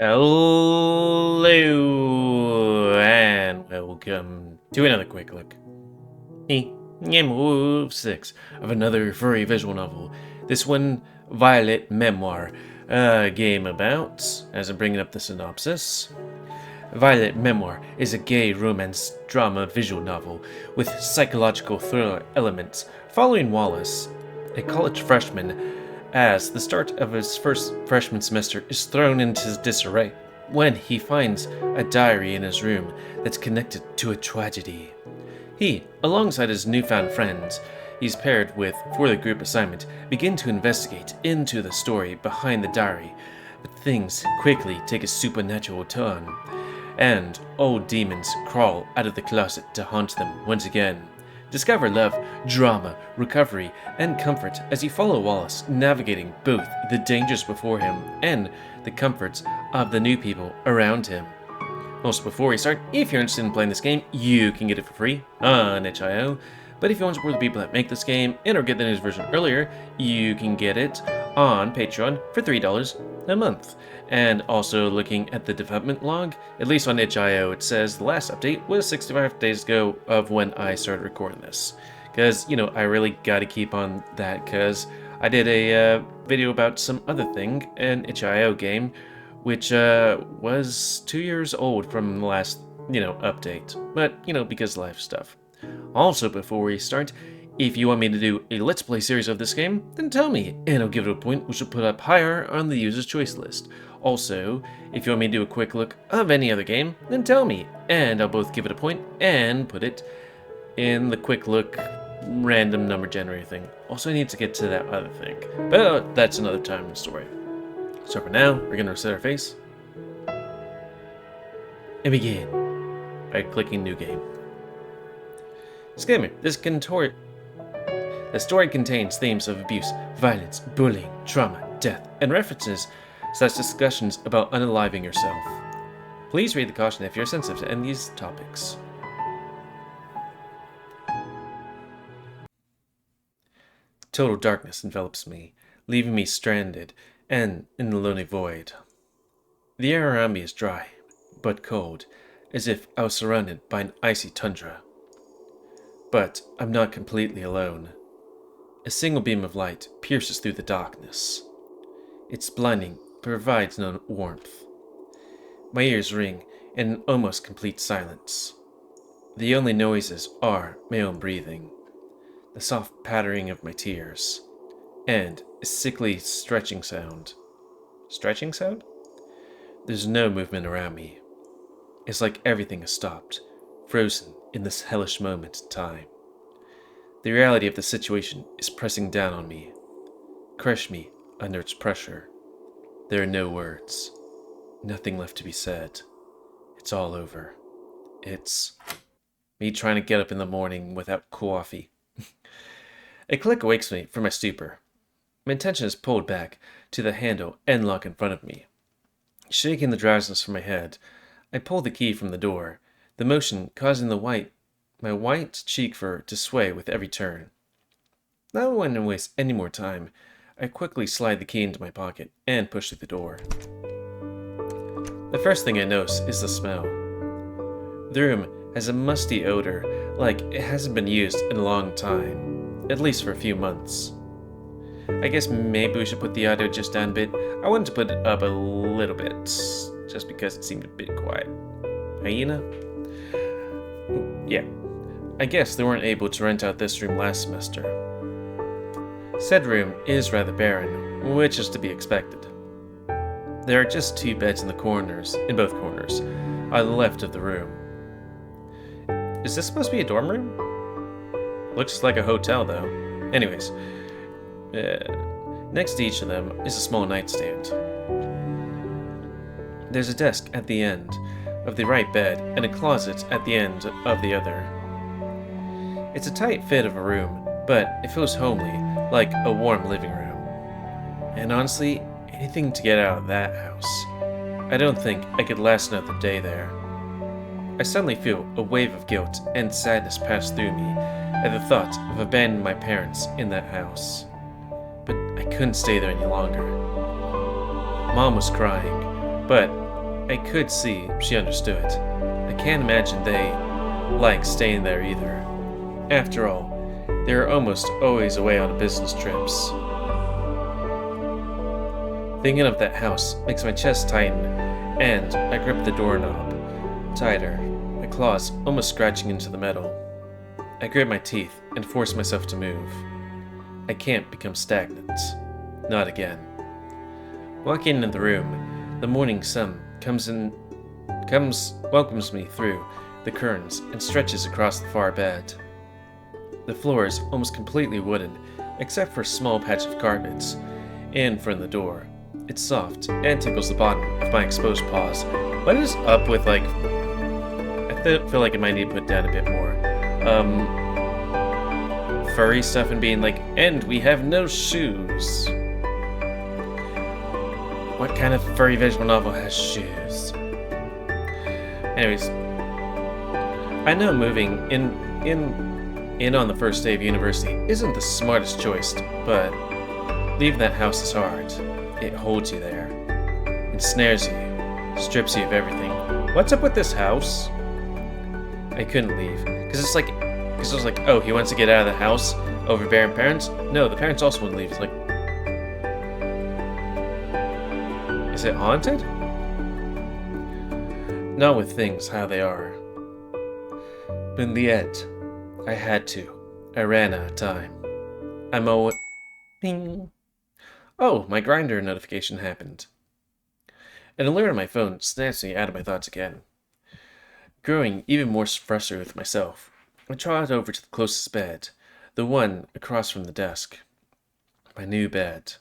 Hello and welcome to another quick look. Move 6 of another furry visual novel. This one, Violet Memoir, a game about, as I'm bringing up the synopsis. Violet Memoir is a gay romance drama visual novel with psychological thriller elements following Wallace, a college freshman, as the start of his first freshman semester is thrown into disarray when he finds a diary in his room that's connected to a tragedy. He, alongside his newfound friends he's paired with for the group assignment, begin to investigate into the story behind the diary, but things quickly take a supernatural turn, and old demons crawl out of the closet to haunt them once again. Discover love, drama, recovery, and comfort as you follow Wallace navigating both the dangers before him and the comforts of the new people around him. Also, before we start, if you're interested in playing this game, you can get it for free on itch.io. But if you want to support the people that make this game and or get the news version earlier, you can get it on Patreon for $3 a month. And also looking at the development log, at least on itch.io, it says the last update was 65 days ago of when I started recording this. Because, I really got to keep on that because I did a video about some other thing, an itch.io game, which was 2 years old from the last, update. But, because life stuff. Also, before we start, if you want me to do a Let's Play series of this game, then tell me, and I'll give it a point which will put up higher on the user's choice list. Also, if you want me to do a quick look of any other game, then tell me, and I'll both give it a point and put it in the quick look random number generator thing. Also, I need to get to that other thing, but that's another time in the story. So for now, we're going to reset our face and begin by clicking New Game. Disclaimer, the story contains themes of abuse, violence, bullying, trauma, death, and references such discussions about unaliving yourself. Please read the caution if you're sensitive to any of these topics. Total darkness envelops me, leaving me stranded and in the lonely void. The air around me is dry, but cold, as if I was surrounded by an icy tundra. But I'm not completely alone. A single beam of light pierces through the darkness. It's blinding, but provides no warmth. My ears ring in an almost complete silence. The only noises are my own breathing, the soft pattering of my tears, and a sickly stretching sound. Stretching sound? There's no movement around me. It's like everything has stopped, frozen in this hellish moment in time. The reality of the situation is pressing down on me, crush me under its pressure. There are no words, nothing left to be said. It's all over. It's me trying to get up in the morning without coffee. A click awakes me from my stupor. My attention is pulled back to the handle and lock in front of me. Shaking the drowsiness from my head, I pull the key from the door, the motion causing my white cheek fur to sway with every turn. Not wanting to waste any more time, I quickly slide the key into my pocket and push through the door. The first thing I notice is the smell. The room has a musty odor, like it hasn't been used in a long time, at least for a few months. I guess maybe we should put the audio just down a bit. I wanted to put it up a little bit, just because it seemed a bit quiet. Hyena? Yeah, I guess they weren't able to rent out this room last semester. Said room is rather barren, which is to be expected. There are just 2 beds in both corners, on the left of the room. Is this supposed to be a dorm room? Looks like a hotel though. Anyways, next to each of them is a small nightstand. There's a desk at the end of the right bed and a closet at the end of the other. It's a tight fit of a room, but it feels homely, like a warm living room. And honestly, anything to get out of that house. I don't think I could last another day there. I suddenly feel a wave of guilt and sadness pass through me at the thought of abandoning my parents in that house. But I couldn't stay there any longer. Mom was crying, but I could see she understood. I can't imagine they like staying there either. After all, they are almost always away on business trips. Thinking of that house makes my chest tighten, and I grip the doorknob tighter, my claws almost scratching into the metal. I grit my teeth and force myself to move. I can't become stagnant. Not again. Walking into the room, the morning sun welcomes me through the curtains and stretches across the far bed. The floor is almost completely wooden, except for a small patch of carpet in front of the door. It's soft and tickles the bottom of my exposed paws. What is up with, like... I feel like I might need to put down a bit more. Furry stuff and being like, and we have no shoes. What kind of furry visual novel has shoes? Anyways, I know moving in on the first day of university isn't the smartest choice, but leaving that house is hard. It holds you there, ensnares you, strips you of everything. What's up with this house? I couldn't leave, because it was like, oh, he wants to get out of the house, overbearing parents? No, the parents also want to leave. It's like, is it haunted? Not with things how they are. But in the end, I had to. I ran out of time. Ping. Oh, my Grindr notification happened. An alert on my phone snaps me out of my thoughts again. Growing even more frustrated with myself, I trotted over to the closest bed, the one across from the desk. My new bed.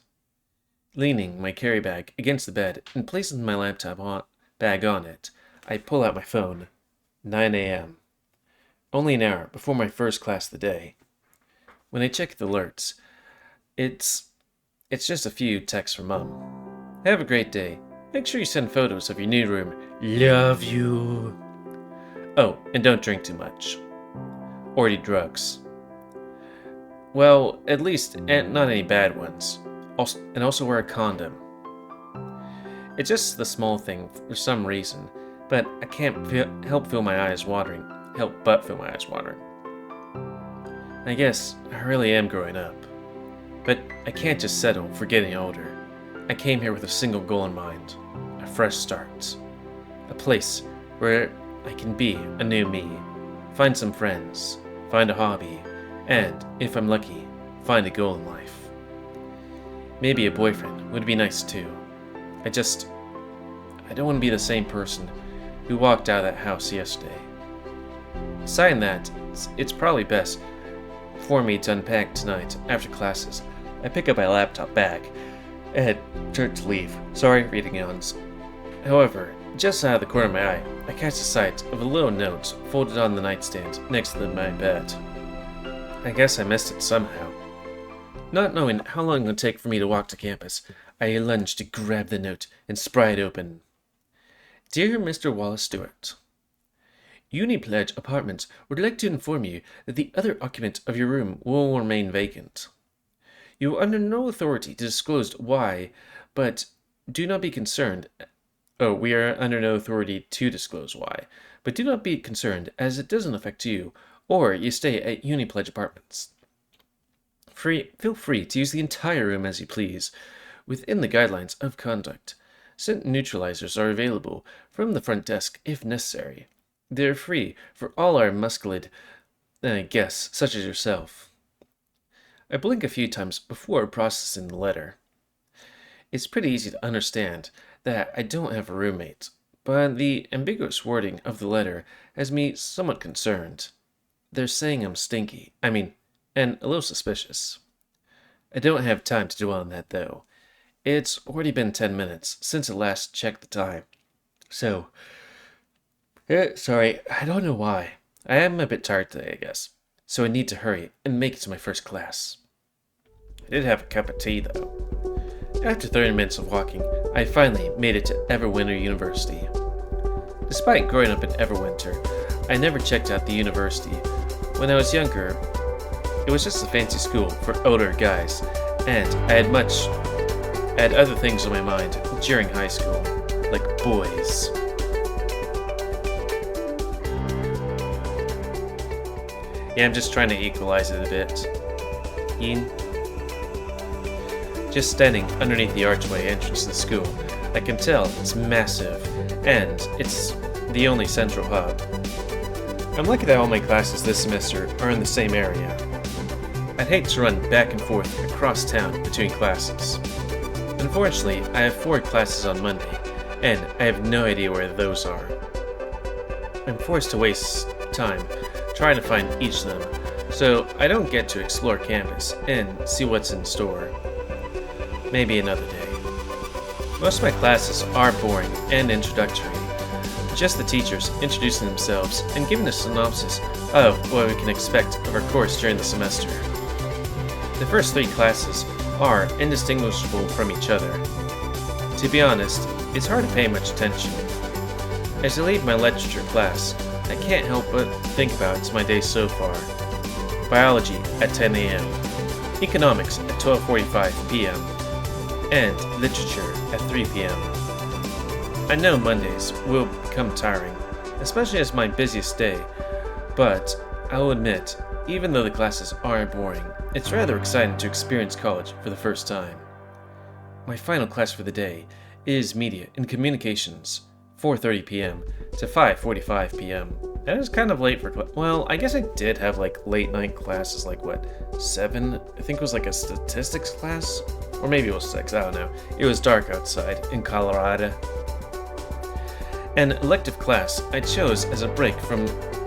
Leaning my carry bag against the bed and placing my laptop bag on it, I pull out my phone. 9 a.m. Only an hour before my first class of the day. When I check the alerts, it's just a few texts from Mom. Have a great day. Make sure you send photos of your new room. Love you. Oh, and don't drink too much. Or eat drugs. Well, at least not any bad ones. And also wear a condom. It's just the small thing for some reason, but I can't help but feel my eyes watering. I guess I really am growing up. But I can't just settle for getting older. I came here with a single goal in mind. A fresh start. A place where I can be a new me. Find some friends. Find a hobby. And, if I'm lucky, find a goal in life. Maybe a boyfriend would be nice too. I don't want to be the same person who walked out of that house yesterday. Aside that, it's probably best for me to unpack tonight after classes. I pick up my laptop bag and turn to leave. Sorry, reading yawns. However, just out of the corner of my eye, I catch the sight of a little note folded on the nightstand next to my bed. I guess I missed it somehow. Not knowing how long it would take for me to walk to campus, I lunged to grab the note and spry it open. Dear Mr. Wallace Stewart, Unipledge Apartments would like to inform you that the other occupant of your room will remain vacant. You are under no authority to disclose why, but do not be concerned. Oh, we are under no authority to disclose why, but do not be concerned as it doesn't affect you or you stay at Unipledge Apartments. Feel free to use the entire room as you please, within the guidelines of conduct. Scent neutralizers are available from the front desk if necessary. They are free for all our musculid guests, such as yourself. I blink a few times before processing the letter. It's pretty easy to understand that I don't have a roommate, but the ambiguous wording of the letter has me somewhat concerned. They're saying I'm stinky, and a little suspicious. I don't have time to dwell on that, though. It's already been 10 minutes since I last checked the time. So, sorry, I don't know why. I am a bit tired today, I guess. So I need to hurry and make it to my first class. I did have a cup of tea, though. After 30 minutes of walking, I finally made it to Everwinter University. Despite growing up in Everwinter, I never checked out the university. When I was younger, it was just a fancy school for older guys, and I had other things on my mind during high school. like boys. Yeah, I'm just trying to equalize it a bit. Ian? Just standing underneath the archway entrance to the school, I can tell it's massive, and it's the only central hub. I'm lucky that all my classes this semester are in the same area. I'd hate to run back and forth across town between classes. Unfortunately, I have 4 classes on Monday, and I have no idea where those are. I'm forced to waste time trying to find each of them, so I don't get to explore campus and see what's in store. Maybe another day. Most of my classes are boring and introductory, just the teachers introducing themselves and giving a synopsis of what we can expect of our course during the semester. The first 3 classes are indistinguishable from each other. To be honest, it's hard to pay much attention. As I leave my literature class, I can't help but think about my day so far. Biology at 10 a.m., economics at 12:45 p.m., and literature at 3 p.m. I know Mondays will become tiring, especially as my busiest day, but I will admit, even though the classes are boring, it's rather exciting to experience college for the first time. My final class for the day is Media and Communications, 4:30 p.m. to 5:45 p.m. That is kind of late for well, I guess I did have like late night classes, like what, 7? I think it was like a statistics class, or maybe it was 6, I don't know. It was dark outside in Colorado. An elective class I chose as a break from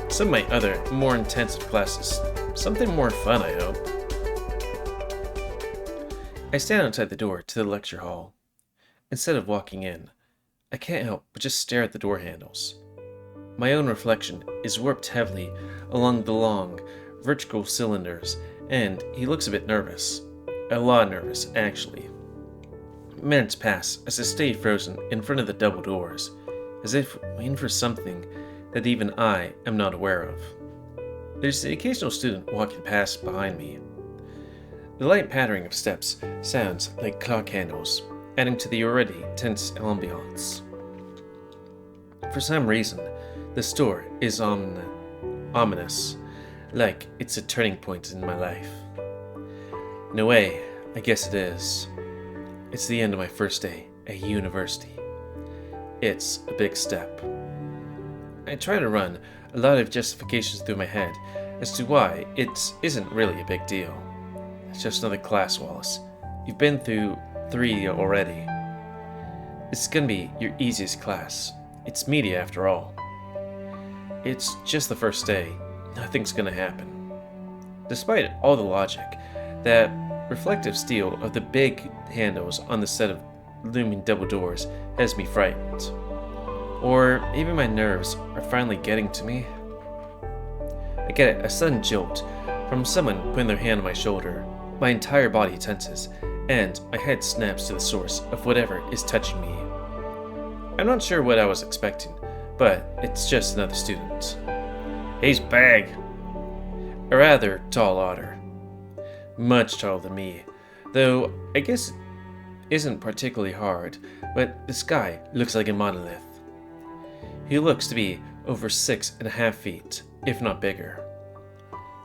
some of my other, more intensive classes. Something more fun, I hope. I stand outside the door to the lecture hall. Instead of walking in, I can't help but just stare at the door handles. My own reflection is warped heavily along the long, vertical cylinders, and he looks a bit nervous. A lot nervous, actually. Minutes pass as I stay frozen in front of the double doors, as if waiting for something that even I am not aware of. There's the occasional student walking past behind me. The light pattering of steps sounds like clock handles, adding to the already tense ambiance. For some reason, the store is ominous, like it's a turning point in my life. In a way, I guess it is. It's the end of my first day at university. It's a big step. I try to run a lot of justifications through my head as to why it isn't really a big deal. It's just another class, Wallace. You've been through 3 already. It's gonna be your easiest class. It's media after all. It's just the first day. Nothing's gonna happen. Despite all the logic, that reflective steel of the big handles on the set of looming double doors has me frightened. Or maybe my nerves are finally getting to me. I get a sudden jolt from someone putting their hand on my shoulder. My entire body tenses, and my head snaps to the source of whatever is touching me. I'm not sure what I was expecting, but it's just another student. He's big. A rather tall otter. Much taller than me, though I guess it isn't particularly hard, but the sky looks like a monolith. He looks to be over 6.5 feet, if not bigger.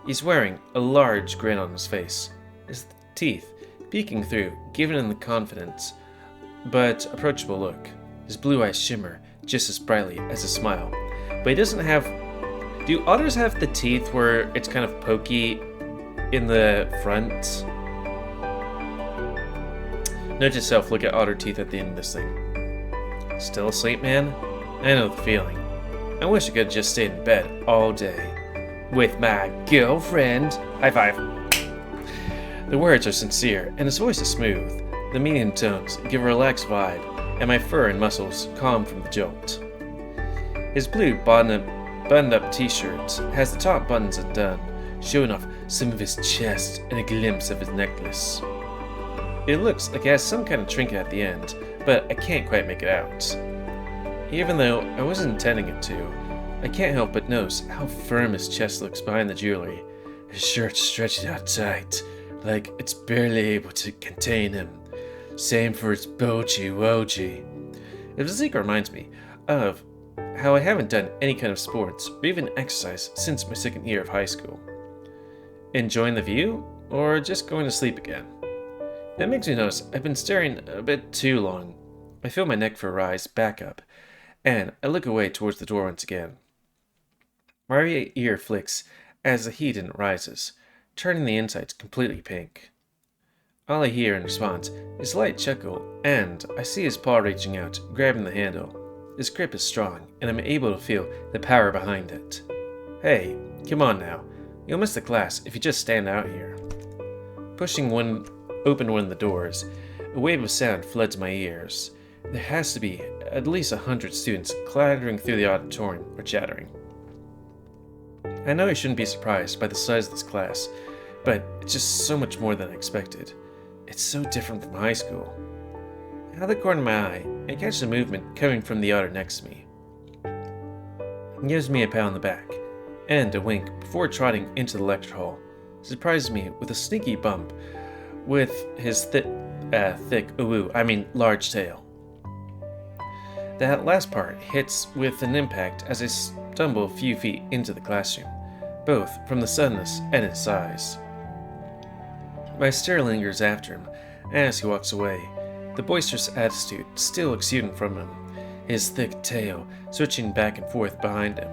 He's wearing a large grin on his face, his teeth peeking through, giving him the confident but approachable look. His blue eyes shimmer just as brightly as his smile, but he doesn't have... Do otters have the teeth where it's kind of pokey in the front? Note yourself, look at otter teeth at the end of this thing. Still asleep, man? I know the feeling. I wish I could have just stayed in bed all day. With my girlfriend. High five. The words are sincere, and his voice is smooth. The medium tones give a relaxed vibe, and my fur and muscles calm from the jolt. His blue buttoned-up t-shirt has the top buttons undone, showing off some of his chest and a glimpse of his necklace. It looks like it has some kind of trinket at the end, but I can't quite make it out. Even though I wasn't intending it to, I can't help but notice how firm his chest looks behind the jewelry. His shirt stretches out tight, like it's barely able to contain him. Same for his boji woji. The physique reminds me of how I haven't done any kind of sports or even exercise since my second year of high school. Enjoying the view, or just going to sleep again? That makes me notice I've been staring a bit too long. I feel my neck for a rise back up, and I look away towards the door once again. My right ear flicks as the heat in it rises, turning the insides completely pink. All I hear in response is a light chuckle, and I see his paw reaching out, grabbing the handle. His grip is strong, and I'm able to feel the power behind it. Hey, come on now. You'll miss the class if you just stand out here. Pushing open one of the doors, a wave of sound floods my ears. There has to be at least 100 students clattering through the auditorium or chattering. I know I shouldn't be surprised by the size of this class, but it's just so much more than I expected. It's so different from high school. Out of the corner of my eye, I catch the movement coming from the otter next to me. He gives me a pat on the back, and a wink before trotting into the lecture hall, surprises me with a sneaky bump with his large tail. That last part hits with an impact as I stumble a few feet into the classroom, both from the suddenness and his size. My stare lingers after him as he walks away, the boisterous attitude still exuding from him, his thick tail switching back and forth behind him,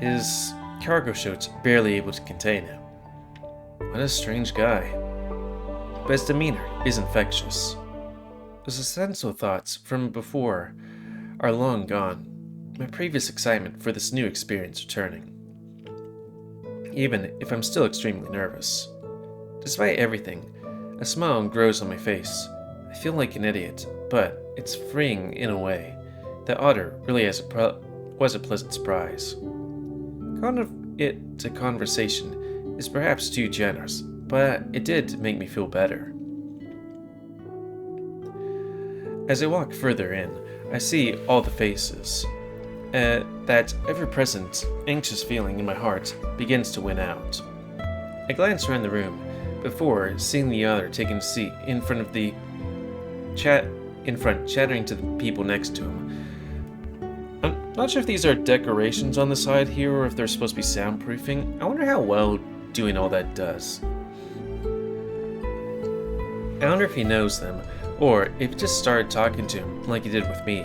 his cargo shorts barely able to contain him. What a strange guy. But his demeanor is infectious. Those essential thoughts from before are long gone, my previous excitement for this new experience returning. Even if I'm still extremely nervous. Despite everything, a smile grows on my face. I feel like an idiot, but it's freeing in a way. The otter really was a pleasant surprise. Calling it to conversation is perhaps too generous, but it did make me feel better. As I walk further in, I see all the faces. That ever-present, anxious feeling in my heart begins to win out. I glance around the room before seeing the other taking a seat in front of the chattering to the people next to him. I'm not sure if these are decorations on the side here or if they're supposed to be soundproofing. I wonder how well doing all that does. I wonder if he knows them, or if he just started talking to him like he did with me.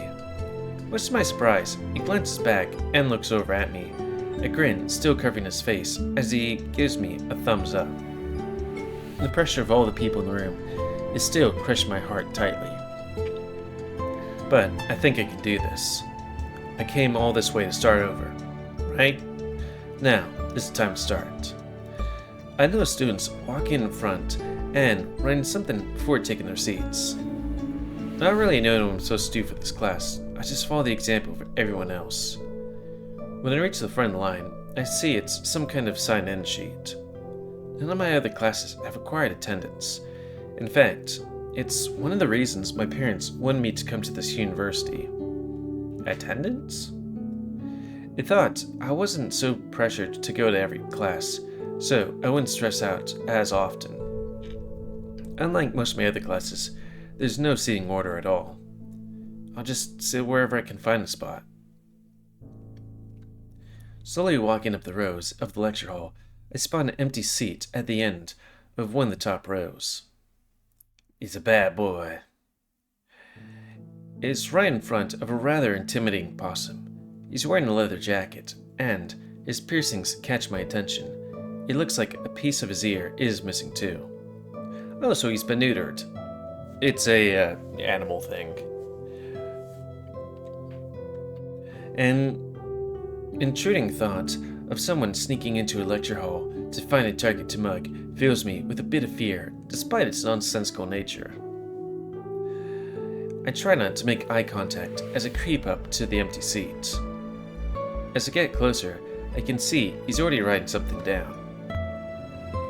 Much to my surprise, he glances back and looks over at me, a grin still covering his face as he gives me a thumbs up. The pressure of all the people in the room is still crushing my heart tightly. But I think I can do this. I came all this way to start over, right? Now is the time to start. I notice students walking in front and writing something before taking their seats. Not really knowing what I'm supposed to do for this class, I just follow the example of everyone else. When I reach the front of the line, I see it's some kind of sign-in sheet. None of my other classes have required attendance. In fact, it's one of the reasons my parents wanted me to come to this university. Attendance? I thought I wasn't so pressured to go to every class, so I wouldn't stress out as often. Unlike most of my other classes, there's no seating order at all. I'll just sit wherever I can find a spot. Slowly walking up the rows of the lecture hall, I spot an empty seat at the end of one of the top rows. He's a bad boy. It's right in front of a rather intimidating possum. He's wearing a leather jacket, and his piercings catch my attention. It looks like a piece of his ear is missing too. Oh, so he's been neutered. It's a animal thing. An intruding thought of someone sneaking into a lecture hall to find a target to mug fills me with a bit of fear, despite its nonsensical nature. I try not to make eye contact as I creep up to the empty seat. As I get closer, I can see he's already writing something down.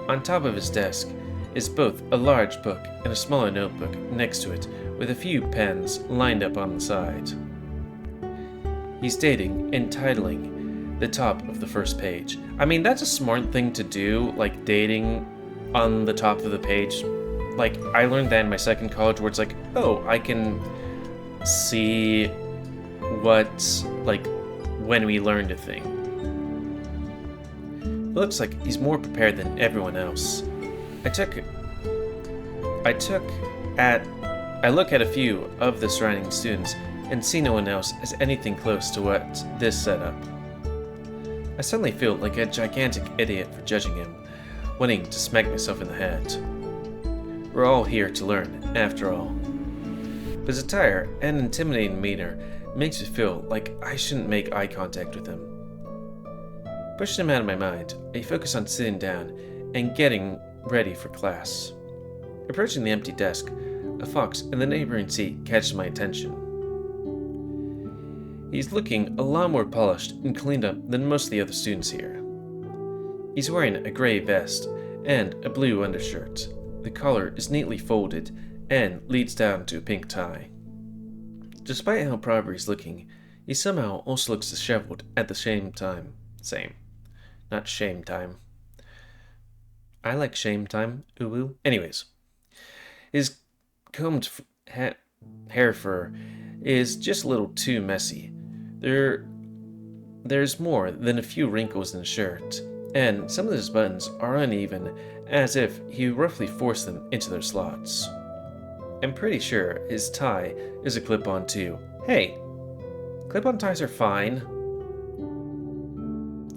On top of his desk is both a large book and a smaller notebook next to it, with a few pens lined up on the side. He's dating and titling the top of the first page. I mean, that's a smart thing to do, like dating on the top of the page. Like, I learned that in my second college where it's like, oh, I can see what, like, when we learned a thing. It looks like he's more prepared than everyone else. I look at a few of the surrounding students and see no one else as anything close to what this set up. I suddenly feel like a gigantic idiot for judging him, wanting to smack myself in the head. We're all here to learn, after all. But his attire and intimidating demeanor makes me feel like I shouldn't make eye contact with him. Pushing him out of my mind, I focus on sitting down and getting ready for class. Approaching the empty desk, a fox in the neighboring seat catches my attention. He's looking a lot more polished and cleaned up than most of the other students here. He's wearing a gray vest and a blue undershirt. The collar is neatly folded and leads down to a pink tie. Despite how proper he's looking, he somehow also looks disheveled at the same time. Not shame time. I like shame time, ooh. Anyways, his combed hair fur is just a little too messy. There's more than a few wrinkles in the shirt, and some of his buttons are uneven, as if he roughly forced them into their slots. I'm pretty sure his tie is a clip-on too. Hey, clip-on ties are fine.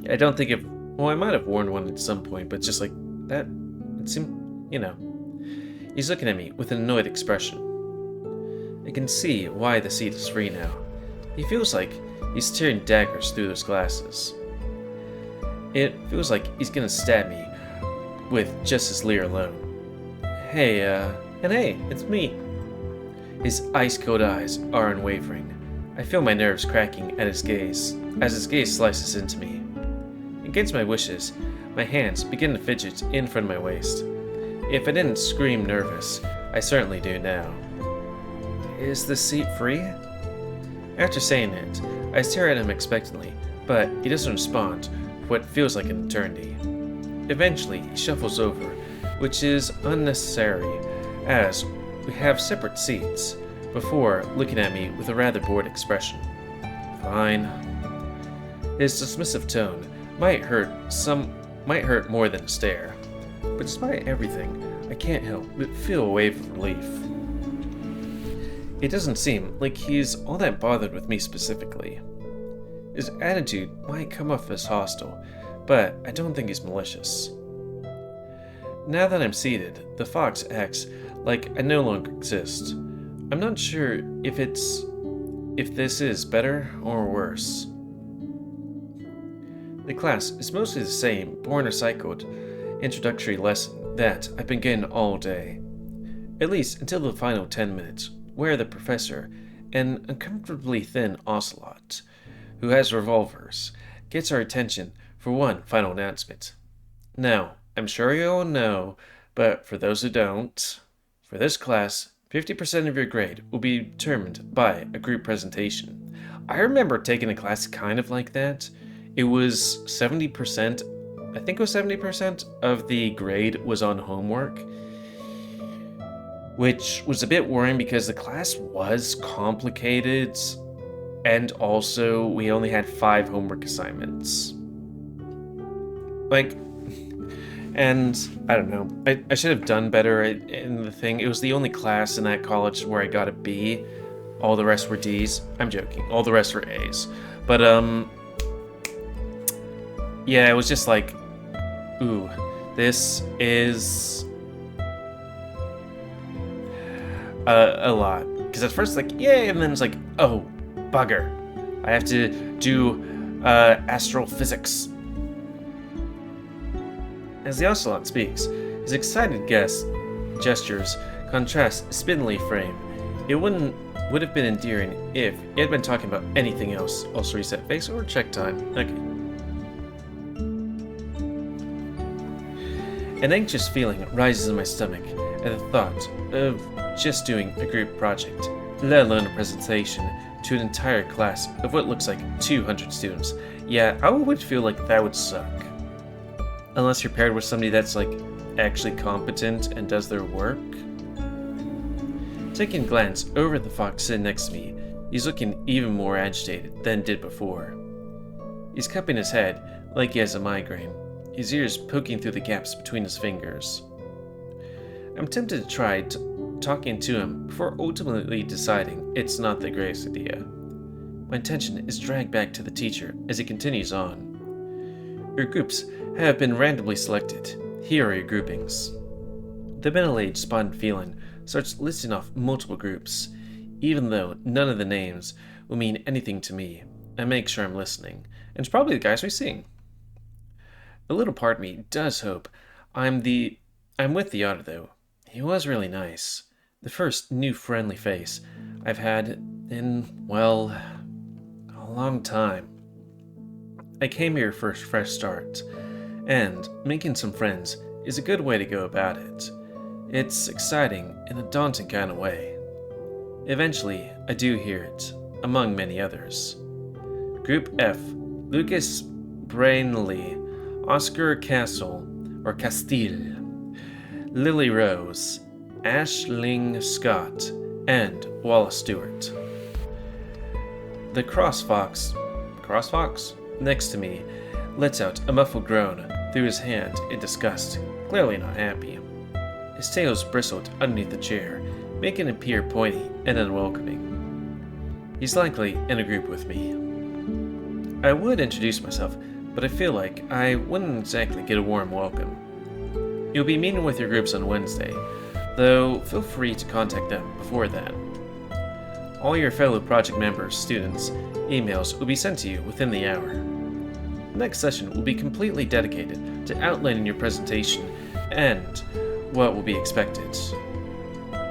I don't think I might have worn one at some point, but just like that, it seemed, He's looking at me with an annoyed expression. I can see why the seat is free now. He feels like he's tearing daggers through those glasses. It feels like he's gonna stab me with just his leer alone. Hey, it's me. His ice-cold eyes are unwavering. I feel my nerves cracking at his gaze, as his gaze slices into me. Against my wishes, my hands begin to fidget in front of my waist. If I didn't scream nervous, I certainly do now. Is the seat free? After saying it, I stare at him expectantly, but he doesn't respond for what feels like an eternity. Eventually, he shuffles over, which is unnecessary, as we have separate seats, before looking at me with a rather bored expression. Fine. His dismissive tone might hurt more than a stare, but despite everything, I can't help but feel a wave of relief. It doesn't seem like he's all that bothered with me specifically. His attitude might come off as hostile, but I don't think he's malicious. Now that I'm seated, the fox acts like I no longer exist. I'm not sure if this is better or worse. The class is mostly the same born recycled introductory lesson that I've been getting all day, at least until the final 10 minutes, where the professor, an uncomfortably thin ocelot, who has revolvers, gets our attention for one final announcement. Now, I'm sure you all know, but for those who don't, for this class, 50% of your grade will be determined by a group presentation. I remember taking a class kind of like that. It was 70%, I think it was 70% of the grade was on homework, which was a bit worrying because the class was complicated, and also we only had 5 homework assignments. And I don't know, I should have done better in the thing. It was the only class in that college where I got a B. All the rest were D's. I'm joking. All the rest were A's. But, yeah, it was just like, ooh, this is a lot. Because at first, like, yay, and then it's like, oh, bugger. I have to do astrophysics. As the ocelot speaks, his excited gestures contrast his spindly frame. It would have been endearing if he had been talking about anything else. Also reset face or check time. Okay. An anxious feeling rises in my stomach at the thought of just doing a group project, let alone a presentation to an entire class of what looks like 200 students. Yeah, I would feel like that would suck. Unless you're paired with somebody that's like actually competent and does their work. Taking a glance over at the fox sitting next to me, he's looking even more agitated than did before. He's cupping his head like he has a migraine, his ears poking through the gaps between his fingers. I'm tempted to try talking to him before ultimately deciding it's not the greatest idea. My attention is dragged back to the teacher as he continues on. Your groups have been randomly selected. Here are your groupings. The middle-aged spotted feline starts listing off multiple groups. Even though none of the names will mean anything to me, I make sure I'm listening, and it's probably the guys we sing. A little part of me does hope I'm with the otter, though. He was really nice. The first new friendly face I've had in, well, a long time. I came here for a fresh start, and making some friends is a good way to go about it. It's exciting in a daunting kind of way. Eventually, I do hear it, among many others. Group F, Lucas Brainley, Oscar Castle, or Castile, Lily Rose, Aisling Scott, and Wallace Stewart. The crossfox next to me lets out a muffled groan through his hand in disgust, clearly not happy. His tail's bristled underneath the chair, making it appear pointy and unwelcoming. He's likely in a group with me. I would introduce myself, but I feel like I wouldn't exactly get a warm welcome. You'll be meeting with your groups on Wednesday, though feel free to contact them before then. All your fellow project members, students, emails will be sent to you within the hour. The next session will be completely dedicated to outlining your presentation and what will be expected.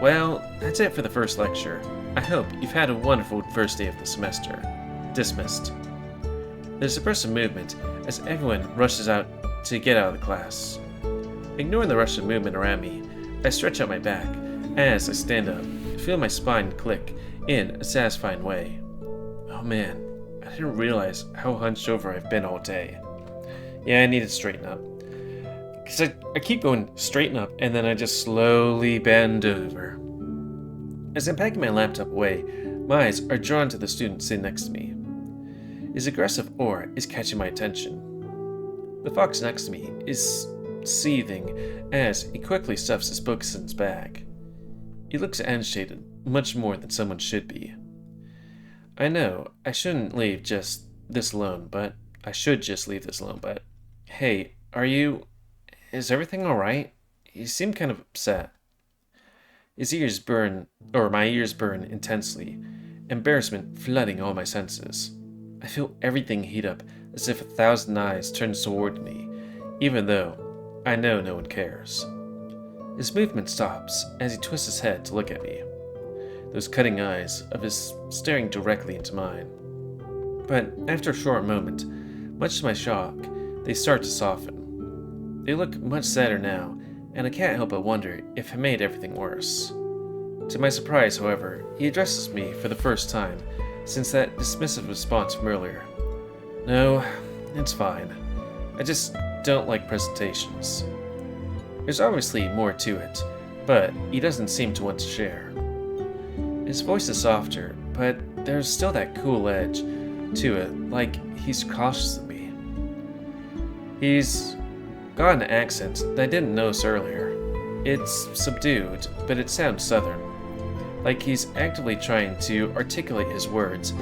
Well, that's it for the first lecture. I hope you've had a wonderful first day of the semester. Dismissed. There's a burst of movement as everyone rushes out to get out of the class. Ignoring the rush of movement around me, I stretch out my back. As I stand up, feel my spine click in a satisfying way. Oh man, I didn't realize how hunched over I've been all day. Yeah, I need to straighten up. Because I keep going straighten up and then I just slowly bend over. As I'm packing my laptop away, my eyes are drawn to the student sitting next to me. His aggressive aura is catching my attention. The fox next to me is seething as he quickly stuffs his books in his bag. He looks agitated, much more than someone should be. I know I shouldn't leave just this alone, but hey, is everything alright? You seem kind of upset. My ears burn intensely, embarrassment flooding all my senses. I feel everything heat up as if 1,000 eyes turn toward me, even though I know no one cares. His movement stops as he twists his head to look at me, those cutting eyes of his staring directly into mine. But after a short moment, much to my shock, they start to soften. They look much sadder now, and I can't help but wonder if I made everything worse. To my surprise, however, he addresses me for the first time since that dismissive response from earlier. No, it's fine. I just don't like presentations. There's obviously more to it, but he doesn't seem to want to share. His voice is softer, but there's still that cool edge to it, like he's cautious of me. He's got an accent that I didn't notice earlier. It's subdued, but it sounds southern, like he's actively trying to articulate his words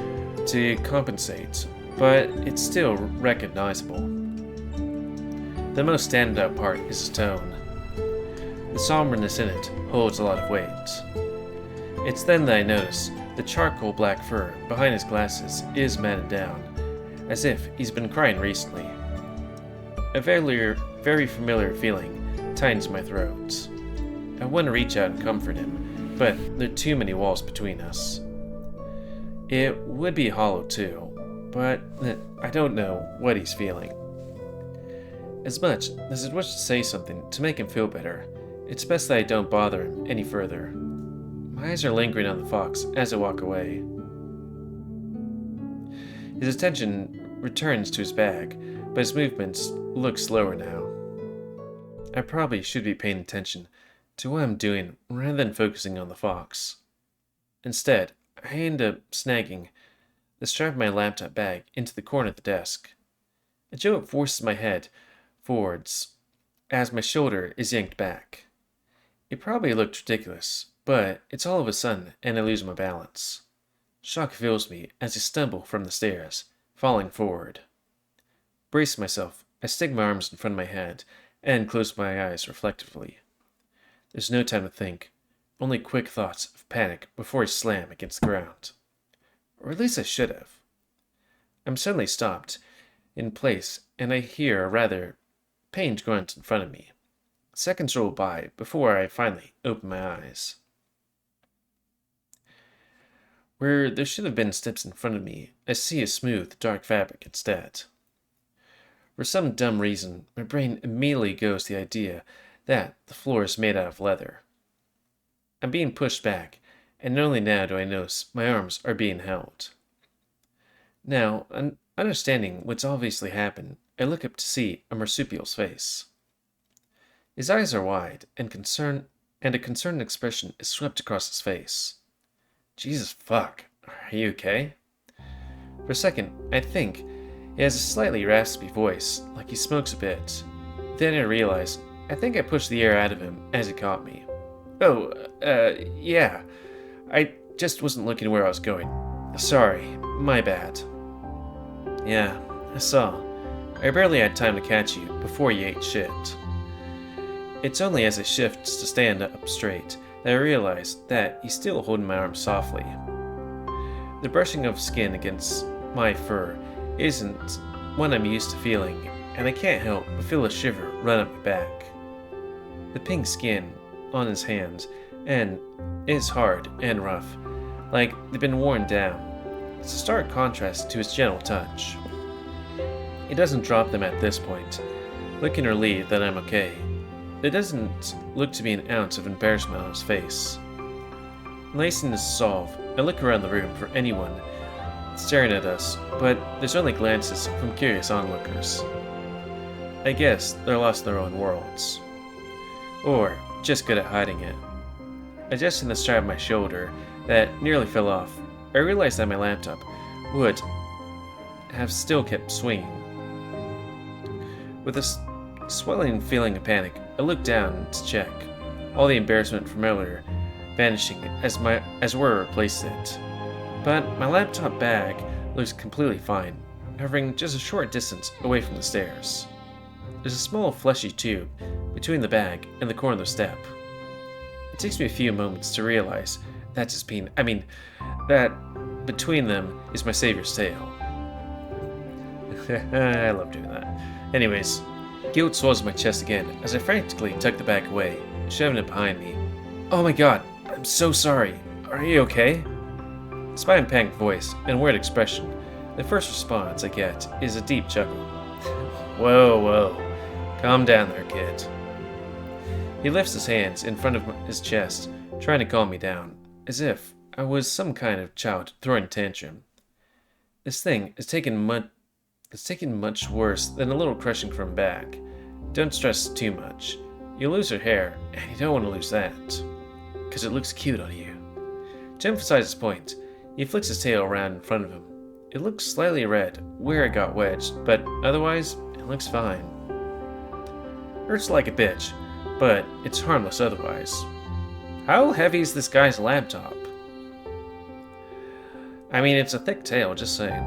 to compensate, but it's still recognizable. The most standout part is his tone. The somberness in it holds a lot of weight. It's then that I notice the charcoal black fur behind his glasses is matted down, as if he's been crying recently. A very familiar feeling tightens my throat. I want to reach out and comfort him, but there are too many walls between us. It would be hollow too, but I don't know what he's feeling. As much as I'd wish to say something to make him feel better, it's best that I don't bother him any further. My eyes are lingering on the fox as I walk away. His attention returns to his bag, but his movements look slower now. I probably should be paying attention to what I'm doing rather than focusing on the fox. Instead, I end up snagging the strap of my laptop bag into the corner of the desk. A jolt forces my head forwards as my shoulder is yanked back. It probably looked ridiculous, but it's all of a sudden and I lose my balance. Shock fills me as I stumble from the stairs, falling forward. Bracing myself, I stick my arms in front of my head and close my eyes reflectively. There's no time to think, only quick thoughts of panic before I slam against the ground. Or at least I should have. I'm suddenly stopped in place and I hear a rather pained grunt in front of me. Seconds roll by before I finally open my eyes. Where there should have been steps in front of me, I see a smooth, dark fabric instead. For some dumb reason, my brain immediately goes to the idea that the floor is made out of leather. I'm being pushed back, and only now do I notice my arms are being held. Now, understanding what's obviously happened, I look up to see a marsupial's face. His eyes are wide, and a concerned expression is swept across his face. Jesus fuck, are you okay? For a second, I think he has a slightly raspy voice, like he smokes a bit. Then I realize, I think I pushed the air out of him as he caught me. Oh, yeah. I just wasn't looking where I was going. Sorry, my bad. Yeah, I saw. I barely had time to catch you before you ate shit. It's only as I shift to stand up straight that I realize that he's still holding my arm softly. The brushing of skin against my fur isn't one I'm used to feeling, and I can't help but feel a shiver run up my back. The pink skin on his hands is hard and rough, like they've been worn down. It's a stark contrast to his gentle touch. He doesn't drop them at this point, looking relieved that I'm okay. There doesn't look to be an ounce of embarrassment on his face. Lacing this solve, I look around the room for anyone staring at us, but there's only glances from curious onlookers. I guess they're lost in their own worlds. Or just good at hiding it. Adjusting the strap on my shoulder that nearly fell off, I realized that my laptop would have still kept swinging. With a swelling feeling of panic, I looked down to check, all the embarrassment from earlier vanishing as were replaced it. But my laptop bag looks completely fine, hovering just a short distance away from the stairs. There's a small fleshy tube between the bag and the corner of the step. It takes me a few moments to realize that between them is my savior's tail. I love doing that. Anyways, guilt swells my chest again as I frantically tuck the bag away, shoving it behind me. Oh my god, I'm so sorry. Are you okay? Despite my panicked voice and weird expression, the first response I get is a deep chuckle. Whoa, calm down there, kid. He lifts his hands in front of his chest, trying to calm me down, as if I was some kind of child throwing a tantrum. This thing is taking much worse than a little crushing from back. Don't stress too much. You'll lose your hair, and you don't want to lose that, because it looks cute on you. To emphasize his point, he flicks his tail around in front of him. It looks slightly red where it got wedged, but otherwise, it looks fine. Hurts like a bitch, but it's harmless otherwise. How heavy is this guy's laptop? I mean, it's a thick tail, just saying.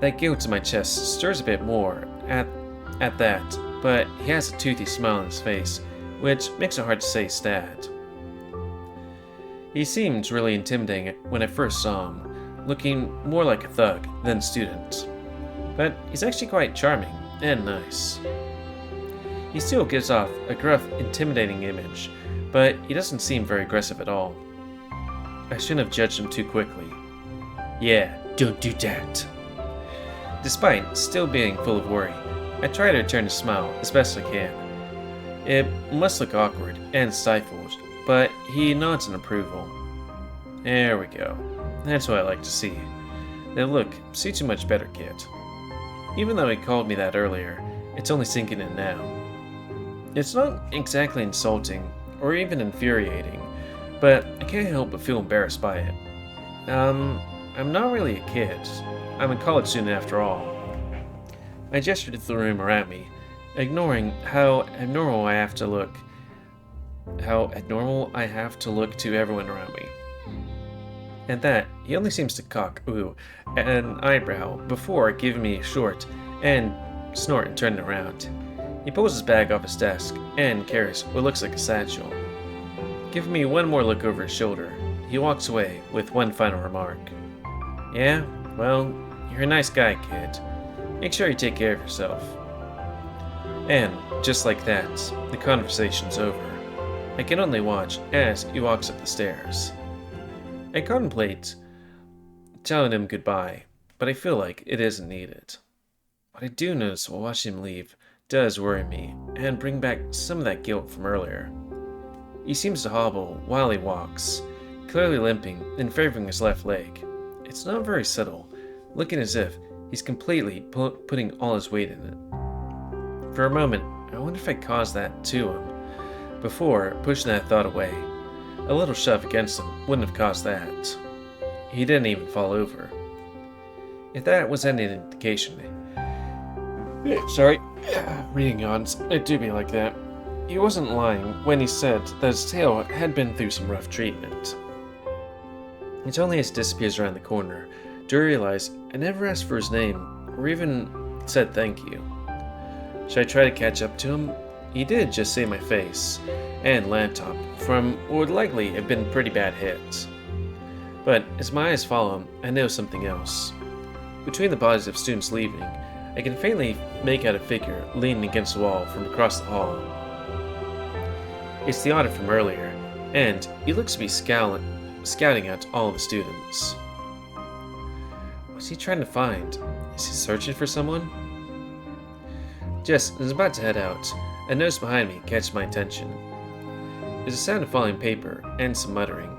That guilt in my chest stirs a bit more at that, but he has a toothy smile on his face, which makes it hard to say stat. He seemed really intimidating when I first saw him, looking more like a thug than a student. But he's actually quite charming and nice. He still gives off a gruff, intimidating image, but he doesn't seem very aggressive at all. I shouldn't have judged him too quickly. Yeah, don't do that. Despite still being full of worry, I try to return his smile as best I can. It must look awkward and stifled, but he nods in approval. There we go. That's what I like to see. Now look, suits you much better, kid. Even though he called me that earlier, it's only sinking in now. It's not exactly insulting or even infuriating, but I can't help but feel embarrassed by it. I'm not really a kid. I'm a college student after all. I gestured to the room around me, ignoring how abnormal I have to look to everyone around me. At that, he only seems to cock an eyebrow before giving me a short and snort and turning around. He pulls his bag off his desk and carries what looks like a satchel. Giving me one more look over his shoulder, he walks away with one final remark. Yeah, well, you're a nice guy, kid. Make sure you take care of yourself. And, just like that, the conversation's over. I can only watch as he walks up the stairs. I contemplate telling him goodbye, but I feel like it isn't needed. What I do notice while watching him leave does worry me and bring back some of that guilt from earlier. He seems to hobble while he walks, clearly limping and favoring his left leg. It's not very subtle, looking as if he's completely putting all his weight in it. For a moment, I wonder if I caused that to him, before pushing that thought away. A little shove against him wouldn't have caused that. He didn't even fall over. If that was any indication... Sorry, reading yawns, it do be like that. He wasn't lying when he said that his tail had been through some rough treatment. It's only as he disappears around the corner do I realize I never asked for his name or even said thank you. Should I try to catch up to him? He did just see my face and laptop from what would likely have been pretty bad hits. But as my eyes follow him, I know something else. Between the bodies of students leaving, I can faintly make out a figure leaning against the wall from across the hall. It's the audit from earlier, and he looks to be scouting out all the students. What's he trying to find? Is he searching for someone? Just as I'm about to head out, a noise behind me catches my attention. There's a sound of falling paper and some muttering.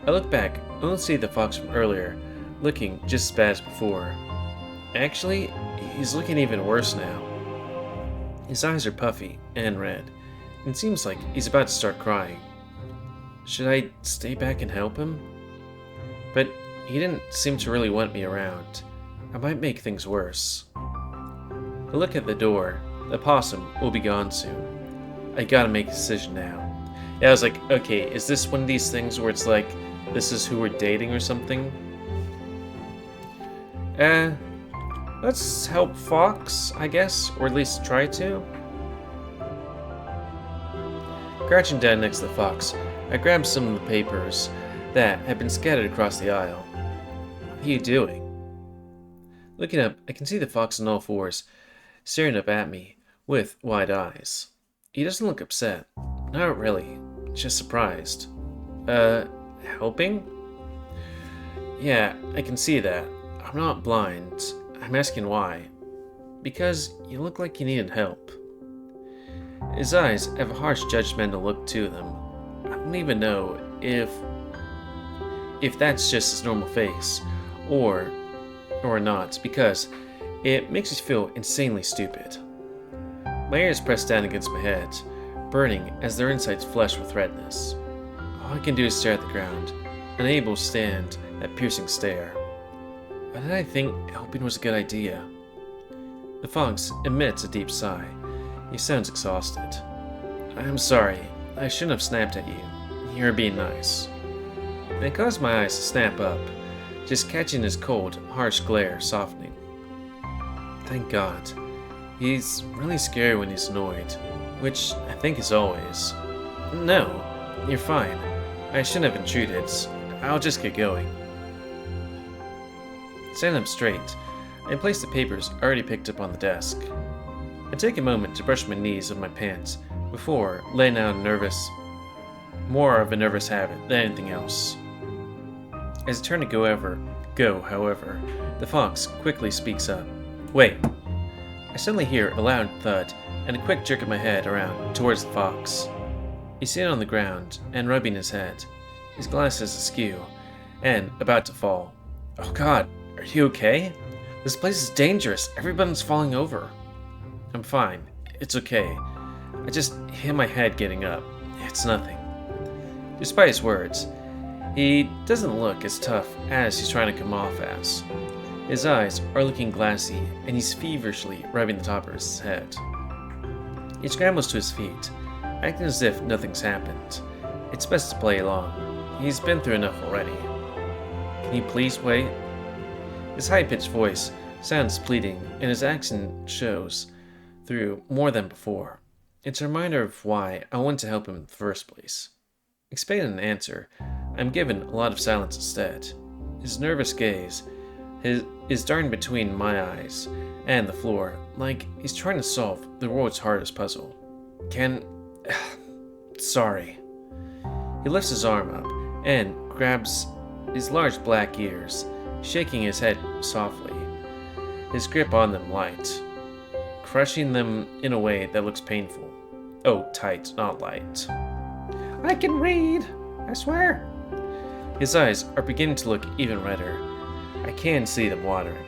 I look back, only to see the fox from earlier, looking just as bad as before. Actually, he's looking even worse now. His eyes are puffy and red, and it seems like he's about to start crying. Should I stay back and help him? But he didn't seem to really want me around. I might make things worse. I look at the door. The possum will be gone soon. I gotta make a decision now. Yeah, I was like, okay, is this one of these things where it's like, this is who we're dating or something? Let's help Fox, I guess, or at least try to. Crouching down next to the fox, I grabbed some of the papers that had been scattered across the aisle. What are you doing? Looking up, I can see the fox on all fours, staring up at me with wide eyes. He doesn't look upset. Not really. Just surprised. Helping? Yeah, I can see that. I'm not blind. I'm asking why. Because you look like you needed help. His eyes have a harsh judgmental look to them. I don't even know if that's just his normal face, or not, because it makes me feel insanely stupid. My ears press down against my head, burning as their insides flush with redness. All I can do is stare at the ground, unable to stand that piercing stare. Why did I think helping was a good idea? The fox emits a deep sigh. He sounds exhausted. I'm sorry. I shouldn't have snapped at you. You're being nice. It caused my eyes to snap up, just catching his cold, harsh glare softening. Thank God. He's really scary when he's annoyed, which I think is always. No, you're fine. I shouldn't have intruded. I'll just get going. Standing up straight, I place the papers already picked up on the desk. I take a moment to brush my knees with my pants before laying out more of a nervous habit than anything else. As I turn to go, however, the fox quickly speaks up. Wait. I suddenly hear a loud thud and a quick jerk of my head around towards the fox. He's sitting on the ground and rubbing his head, his glasses askew and about to fall. Oh God, are you okay? This place is dangerous. Everyone's falling over. I'm fine. It's okay. I just hit my head getting up. It's nothing. Despite his words, he doesn't look as tough as he's trying to come off as. His eyes are looking glassy, and he's feverishly rubbing the top of his head. He scrambles to his feet, acting as if nothing's happened. It's best to play along. He's been through enough already. Can you please wait? His high-pitched voice sounds pleading, and his accent shows through more than before. It's a reminder of why I want to help him in the first place. Expecting an answer, I'm given a lot of silence instead. His nervous gaze is darting between my eyes and the floor, like he's trying to solve the world's hardest puzzle. Sorry. He lifts his arm up and grabs his large black ears, shaking his head softly, his grip on them light, crushing them in a way that looks painful. Oh, tight, not light. I can read, I swear. His eyes are beginning to look even redder. I can see them watering.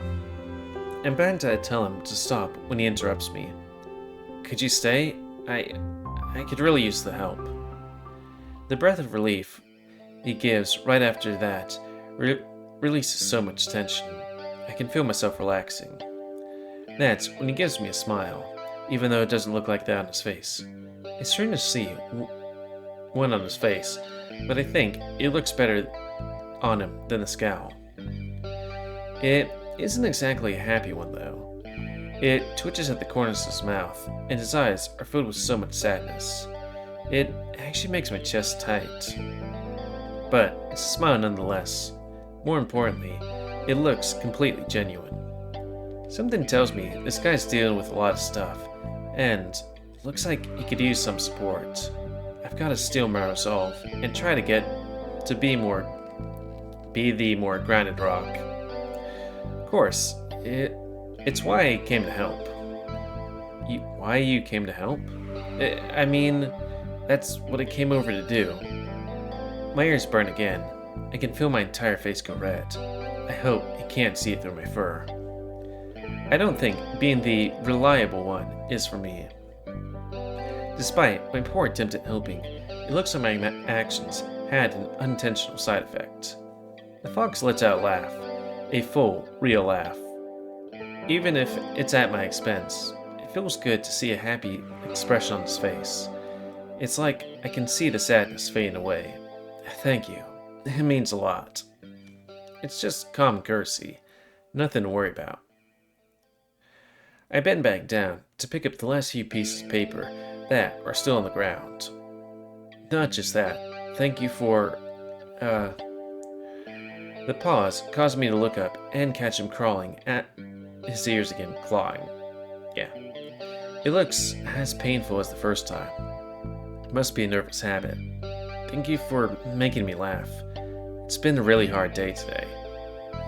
I'm bound to tell him to stop when he interrupts me. Could you stay? I could really use the help. The breath of relief he gives right after that releases so much tension. I can feel myself relaxing. That's when he gives me a smile, even though it doesn't look like that on his face. It's strange to see one on his face, but I think it looks better on him than the scowl. It isn't exactly a happy one, though. It twitches at the corners of his mouth, and his eyes are filled with so much sadness. It actually makes my chest tight. But it's a smile nonetheless. More importantly, it looks completely genuine. Something tells me this guy's dealing with a lot of stuff, and looks like he could use some support. I've got to steel my resolve and try to get to be the more grounded rock. Of course, it's why I came to help. Why you came to help? I mean, that's what I came over to do. My ears burn again. I can feel my entire face go red. I hope he can't see it through my fur. I don't think being the reliable one is for me. Despite my poor attempt at helping, it looks like my actions had an unintentional side effect. The fox lets out a laugh, a full, real laugh. Even if it's at my expense, it feels good to see a happy expression on his face. It's like I can see the sadness fading away. Thank you. It means a lot. It's just common courtesy, nothing to worry about. I bend back down to pick up the last few pieces of paper that are still on the ground. Not just that. Thank you for, The pause caused me to look up and catch him crawling at his ears again, clawing. Yeah. It looks as painful as the first time. It must be a nervous habit. Thank you for making me laugh. It's been a really hard day today.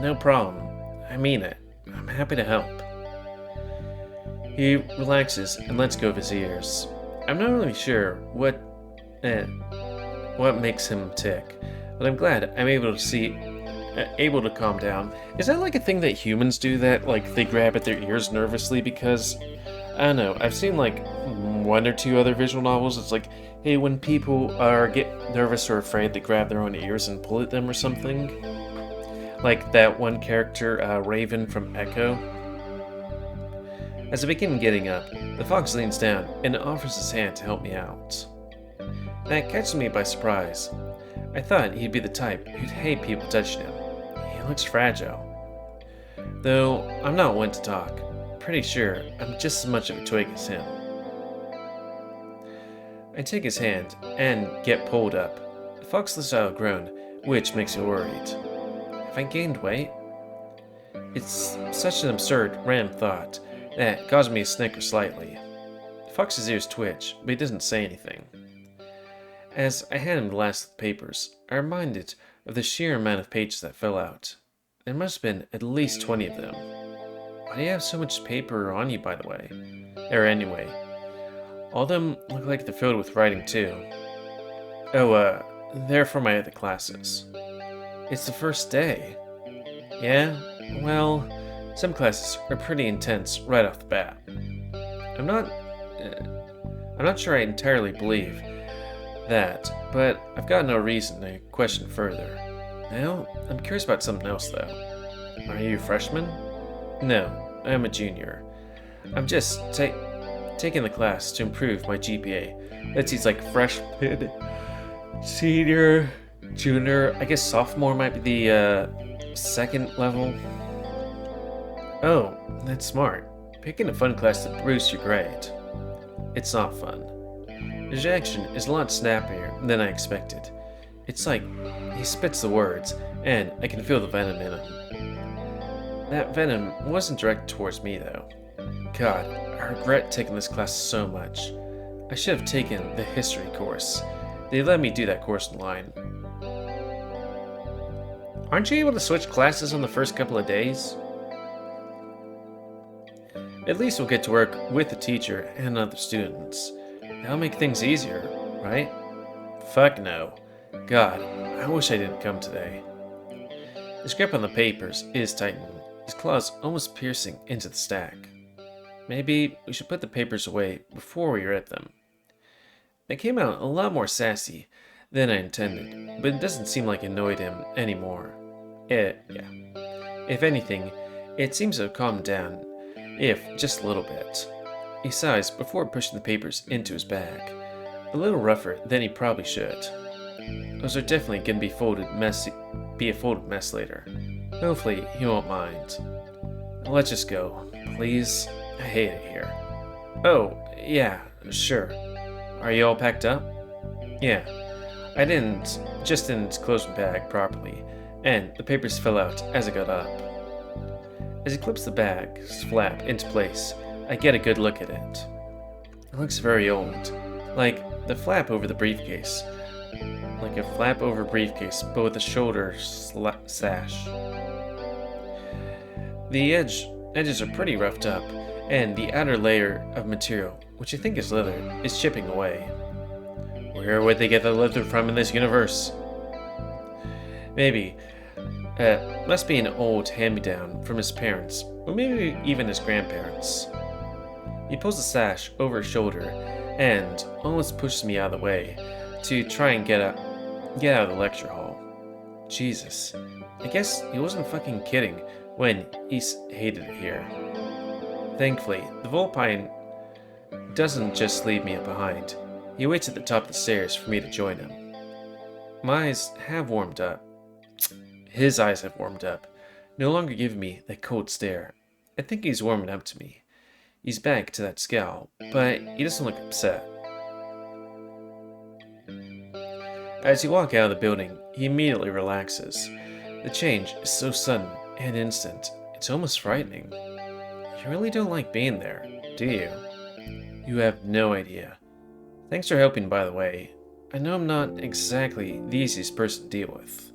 No problem. I mean it. I'm happy to help. He relaxes and lets go of his ears. I'm not really sure what makes him tick, but I'm glad I'm able to calm down. Is that like a thing that humans do, that like they grab at their ears nervously? Because I don't know, I've seen like one or two other visual novels. It's like, hey, when people get nervous or afraid, they grab their own ears and pull at them or something. Like that one character, Raven from Echo. As I begin getting up, the fox leans down and offers his hand to help me out. That catches me by surprise. I thought he'd be the type who'd hate people touching him. He looks fragile. Though I'm not one to talk, pretty sure I'm just as much of a twig as him. I take his hand and get pulled up. The fox lets out a groan, which makes me worried. Have I gained weight? It's such an absurd, random thought that caused me to snicker slightly. The fox's ears twitch, but he doesn't say anything. As I hand him the last of the papers, I'm reminded of the sheer amount of pages that fell out. There must have been at least 20 of them. Why do you have so much paper on you, by the way? Or anyway. All of them look like they're filled with writing, too. Oh, they're for my other classes. It's the first day. Yeah? Well, some classes are pretty intense right off the bat. I'm not sure I entirely believe that, but I've got no reason to question further. Now, I'm curious about something else, though. Are you a freshman? No, I'm a junior. I'm just taking the class to improve my GPA. Let's see, it's like freshman, senior, junior. I guess sophomore might be the second level. Oh, that's smart. Picking a fun class to boost your grade. It's not fun. The reaction is a lot snappier than I expected. It's like he spits the words, and I can feel the venom in him. That venom wasn't directed towards me, though. God, I regret taking this class so much. I should have taken the history course. They let me do that course online. Aren't you able to switch classes on the first couple of days? At least we'll get to work with the teacher and other students. That'll make things easier, right? Fuck no. God, I wish I didn't come today. His grip on the papers is tightening, his claws almost piercing into the stack. Maybe we should put the papers away before we rip them. It came out a lot more sassy than I intended, but it doesn't seem like it annoyed him anymore. Yeah. If anything, it seems to have calmed down, if just a little bit. He sighs before pushing the papers into his bag, a little rougher than he probably should. Those are definitely going to be a folded mess later. Hopefully he won't mind. Let's just go, please. I hate it here. Oh, yeah, sure. Are you all packed up? Yeah. I just didn't close my bag properly, and the papers fell out as I got up. As he clips the bag's flap into place, I get a good look at it. It looks very old, like the flap over the briefcase. Like a flap over a briefcase, but with a shoulder sash. The edges are pretty roughed up, and the outer layer of material, which I think is leather, is chipping away. Where would they get the leather from in this universe? Maybe. Must be an old hand-me-down from his parents, or maybe even his grandparents. He pulls the sash over his shoulder and almost pushes me out of the way to try and get out of the lecture hall. Jesus, I guess he wasn't fucking kidding when he hated it here. Thankfully, the Vulpine doesn't just leave me behind. He waits at the top of the stairs for me to join him. My eyes have warmed up. His eyes have warmed up, no longer giving me that cold stare. I think he's warming up to me. He's back to that scowl, but he doesn't look upset. As you walk out of the building, he immediately relaxes. The change is so sudden and instant, it's almost frightening. You really don't like being there, do you? You have no idea. Thanks for helping, by the way. I know I'm not exactly the easiest person to deal with.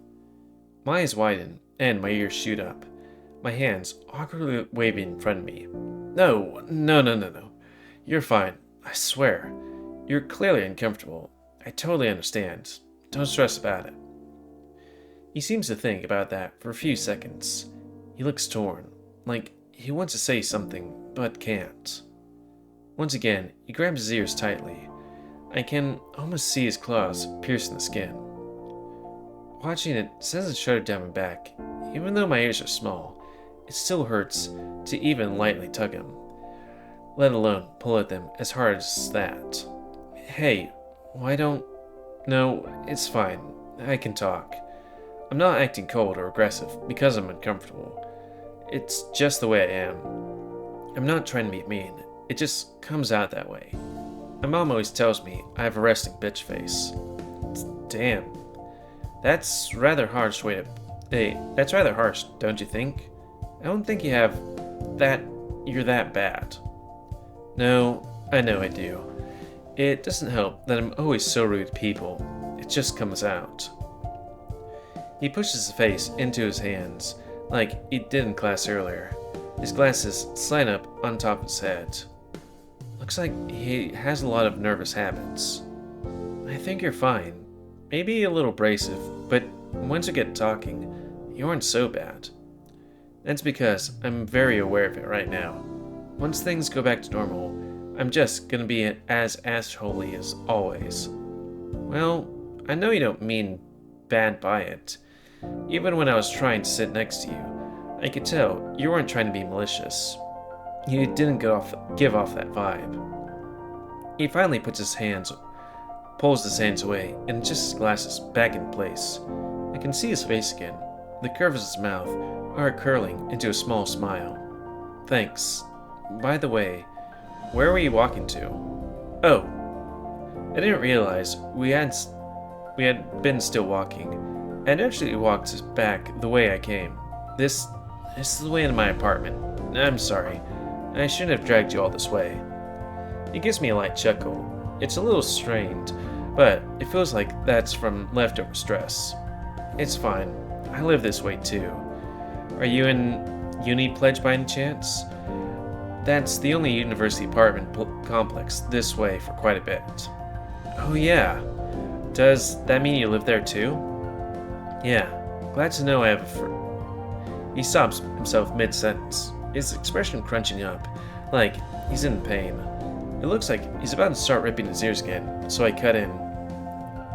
My eyes widen, and my ears shoot up. My hands awkwardly waving in front of me. No. You're fine, I swear. You're clearly uncomfortable. I totally understand. Don't stress about it. He seems to think about that for a few seconds. He looks torn, like he wants to say something, but can't. Once again, he grabs his ears tightly. I can almost see his claws piercing the skin. Watching it sends a shudder down my back. Even though my ears are small, it still hurts to even lightly tug them, let alone pull at them as hard as that. Hey, why don't... No, it's fine. I can talk. I'm not acting cold or aggressive because I'm uncomfortable. It's just the way I am. I'm not trying to be mean. It just comes out that way. My mom always tells me I have a resting bitch face. Damn. That's rather harsh way to... Hey, that's rather harsh, don't you think? I don't think you have that... You're that bad. No, I know I do. It doesn't help that I'm always so rude to people. It just comes out. He pushes his face into his hands, like he did in class earlier. His glasses slide up on top of his head. Looks like he has a lot of nervous habits. I think you're fine. Maybe a little abrasive, but once you get talking, you aren't so bad. That's because I'm very aware of it right now. Once things go back to normal, I'm just gonna be as assholey as always. Well, I know you don't mean bad by it. Even when I was trying to sit next to you, I could tell you weren't trying to be malicious. You didn't give off that vibe. He finally pulls his hands away, and adjusts his glasses back in place. I can see his face again. The curves of his mouth are curling into a small smile. Thanks. By the way, where were you walking to? Oh, I didn't realize we had been still walking. I'd actually walked back the way I came. This is the way into my apartment. I'm sorry. I shouldn't have dragged you all this way. He gives me a light chuckle. It's a little strained, but it feels like that's from leftover stress. It's fine. I live this way too. Are you in Uni Pledge by any chance? That's the only university apartment complex this way for quite a bit. Oh yeah. Does that mean you live there too? Yeah. Glad to know I have a He stops himself mid-sentence, his expression crunching up, like he's in pain. It looks like he's about to start ripping his ears again, so I cut in.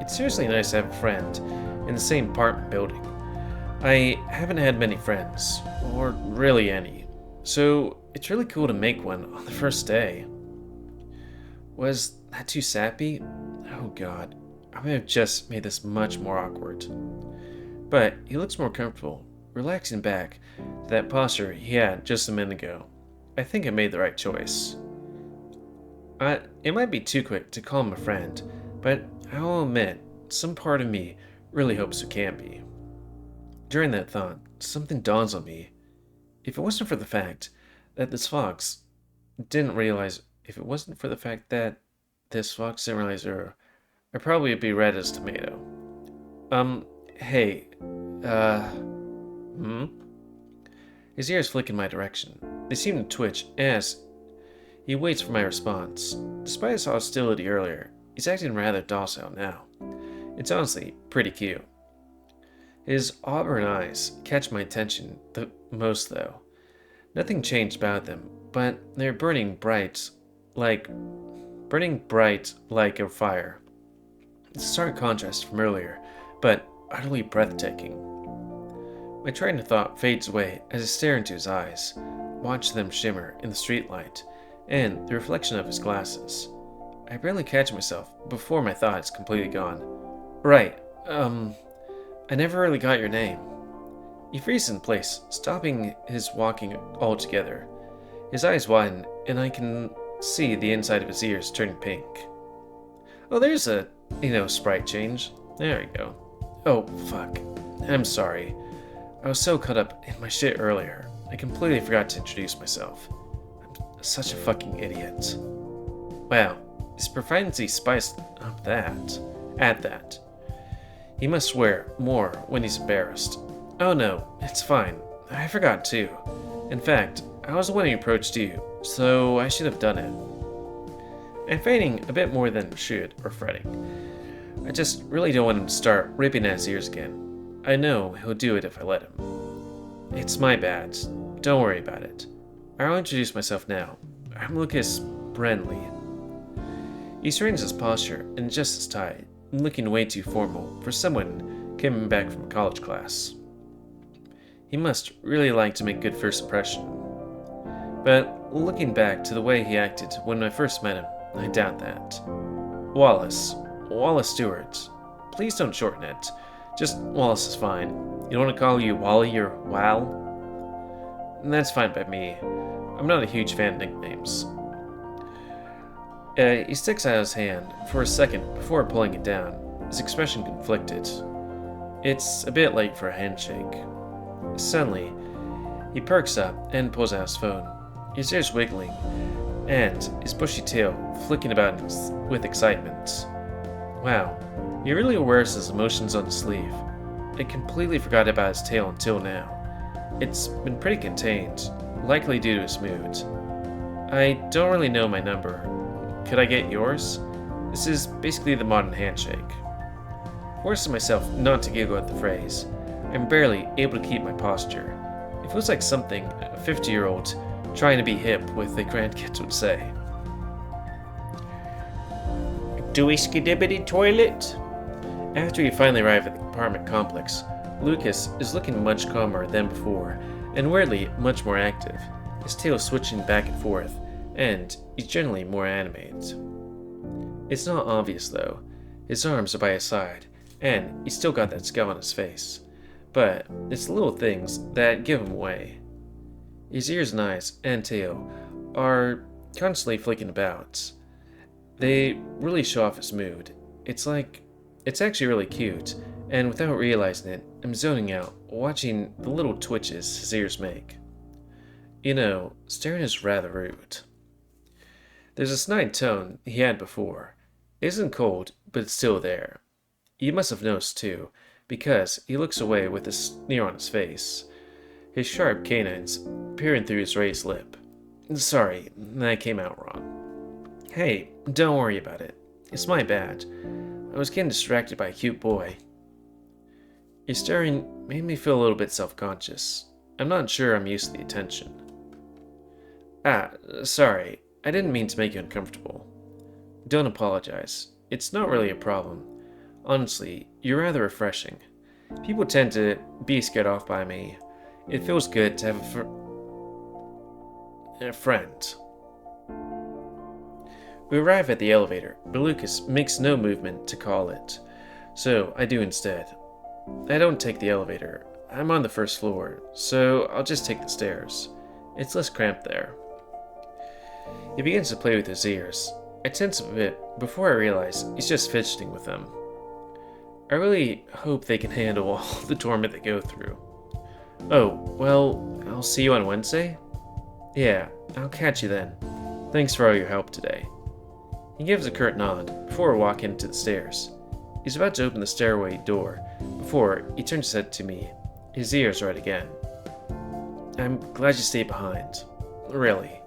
It's seriously nice to have a friend in the same apartment building. I haven't had many friends, or really any, so it's really cool to make one on the first day. Was that too sappy? Oh god, I may have just made this much more awkward. But he looks more comfortable, relaxing back to that posture he had just a minute ago. I think I made the right choice. It might be too quick to call him a friend, but I will admit, some part of me really hopes it can be. During that thought, something dawns on me. If it wasn't for the fact that this fox didn't realize her, I'd probably be red as tomato. Hey, His ears flick in my direction. They seem to twitch as he waits for my response. Despite his hostility earlier, he's acting rather docile now. It's honestly pretty cute. His auburn eyes catch my attention the most though. Nothing changed about them, but they're burning bright like a fire. It's a stark contrast from earlier, but utterly breathtaking. My train of thought fades away as I stare into his eyes, watch them shimmer in the streetlight and the reflection of his glasses. I barely catch myself before my thought is completely gone. Right, I never really got your name. He freezes in place, stopping his walking altogether. His eyes widen, and I can see the inside of his ears turning pink. Oh, there's a, sprite change. There we go. Oh, fuck. I'm sorry. I was so caught up in my shit earlier, I completely forgot to introduce myself. I'm such a fucking idiot. Wow, his proficiency spiced up at that. He must swear more when he's embarrassed. Oh no, it's fine. I forgot too. In fact, I was the one who approached you, so I should have done it. I'm feigning a bit more than should, or fretting. I just really don't want him to start ripping at his ears again. I know he'll do it if I let him. It's my bad. Don't worry about it. I'll introduce myself now. I'm Lucas Brenly. He straightens his posture and adjusts his tie, looking way too formal for someone coming back from a college class. He must really like to make good first impression. But looking back to the way he acted when I first met him, I doubt that. Wallace Stewart. Please don't shorten it. Just Wallace is fine. You don't want to call you Wally or Wal? That's fine by me. I'm not a huge fan of nicknames. He sticks out his hand for a second before pulling it down, his expression conflicted. It's a bit late for a handshake. Suddenly, he perks up and pulls out his phone, his ears wiggling, and his bushy tail flicking about with excitement. Wow, he really wears his emotions on his sleeve. I completely forgot about his tail until now. It's been pretty contained, likely due to his mood. I don't really know my number. Could I get yours? This is basically the modern handshake. Forcing myself not to giggle at the phrase, I'm barely able to keep my posture. It feels like something a 50-year-old trying to be hip with the grandkids would say. Do we skidibbity toilet? After we finally arrive at the apartment complex, Lucas is looking much calmer than before, and weirdly much more active, his tail switching back and forth, and he's generally more animated. It's not obvious though. His arms are by his side, and he's still got that scowl on his face. But it's the little things that give him away. His ears and eyes and tail are constantly flicking about. They really show off his mood. It's actually really cute, and without realizing it, I'm zoning out, watching the little twitches his ears make. You know, staring is rather rude. There's a snide tone he had before. It isn't cold, but it's still there. You must have noticed too, because he looks away with a sneer on his face, his sharp canines peering through his raised lip. Sorry, that came out wrong. Hey, don't worry about it. It's my bad. I was getting distracted by a cute boy. His staring made me feel a little bit self-conscious. I'm not sure I'm used to the attention. Sorry. I didn't mean to make you uncomfortable. Don't apologize. It's not really a problem. Honestly, you're rather refreshing. People tend to be scared off by me. It feels good to have a friend. We arrive at the elevator, but Lucas makes no movement to call it. So I do instead. I don't take the elevator. I'm on the first floor, so I'll just take the stairs. It's less cramped there. He begins to play with his ears. I tense a bit before I realize he's just fidgeting with them. I really hope they can handle all the torment they go through. Oh, well, I'll see you on Wednesday? Yeah, I'll catch you then. Thanks for all your help today. He gives a curt nod before walking into the stairs. He's about to open the stairway door before he turns his head to me, his ears right again. I'm glad you stayed behind. Really.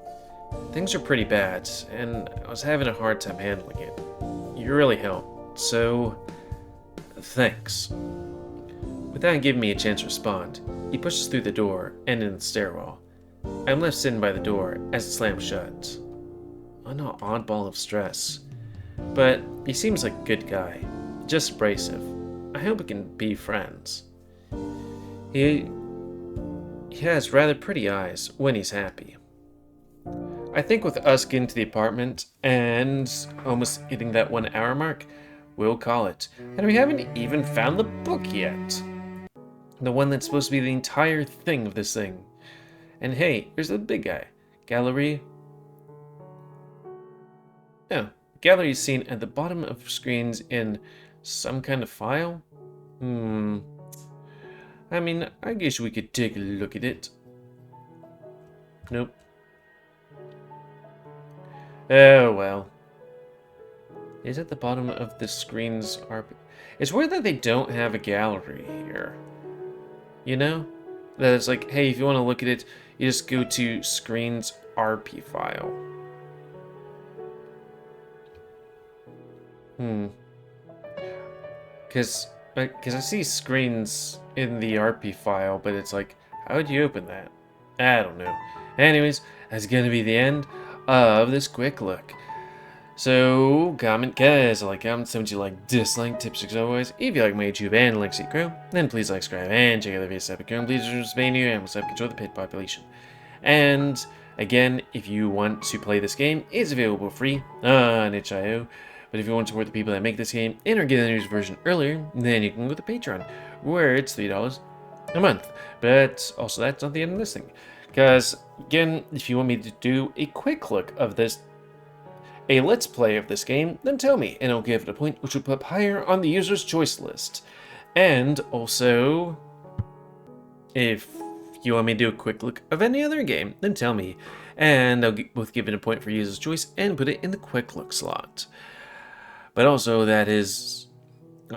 Things are pretty bad, and I was having a hard time handling it. You really helped, so thanks. Without giving me a chance to respond, he pushes through the door and into the stairwell. I'm left sitting by the door as it slams shut. I'm an oddball of stress. But he seems like a good guy, just abrasive. I hope we can be friends. He has rather pretty eyes when he's happy. I think with us getting to the apartment and almost hitting that 1 hour mark, we'll call it. And we haven't even found the book yet. The one that's supposed to be the entire thing of this thing. And hey, here's the big guy. Gallery. Yeah, gallery is seen at the bottom of screens in some kind of file. I mean, I guess we could take a look at it. Nope. Oh well. Is at the bottom of the screens are... It's weird that they don't have a gallery here. You know? That it's like, hey, if you want to look at it, you just go to screens RP file. Because I see screens in the RP file, but it's like, how would you open that? I don't know. Anyways, that's gonna be the end of this quick look. So, comment, guys, like, comment, some you like, dislike, tips, as always. If you like my YouTube and like see grow, then please like, subscribe, and check out the videos epic and please Spain here and what's up, control the pit population. And again, if you want to play this game, it's available free on itch.io. But if you want to support the people that make this game and are getting the news version earlier, then you can go to Patreon, where it's $3 a month. But also, that's not the end of this thing. Because, again, if you want me to do a quick look of this, a let's play of this game, then tell me, and I'll give it a point which will put up higher on the user's choice list. And also, if you want me to do a quick look of any other game, then tell me, and I'll both give it a point for user's choice and put it in the quick look slot. But also, that is...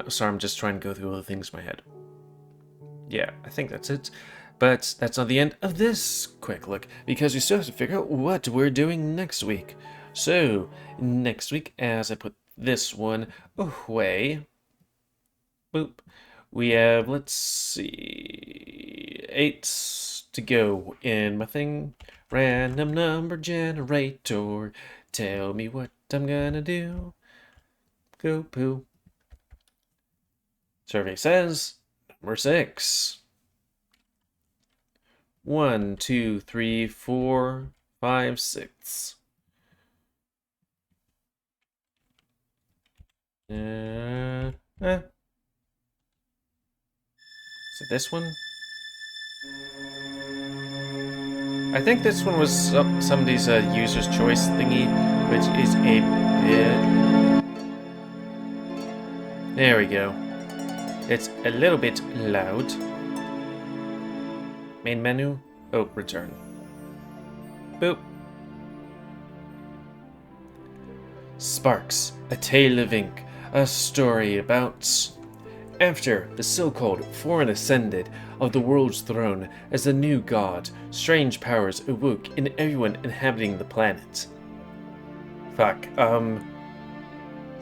Sorry, I'm just trying to go through all the things in my head. Yeah, I think that's it. But that's not the end of this quick look, because we still have to figure out what we're doing next week. So, next week, as I put this one away, boop, we have, let's see, 8 to go in my thing. Random number generator, tell me what I'm gonna do. Go poo. Survey says number 6. 1, 2, 3, 4, 5, 6. Is it this one? I think this one was somebody's user's choice thingy, which is a bit... There we go. It's a little bit loud. Main menu. Oh, return. Boop. Sparks, A Tale of Ink. A story about... After the so-called foreign ascended of the world's throne as the new god, strange powers awoke in everyone inhabiting the planet.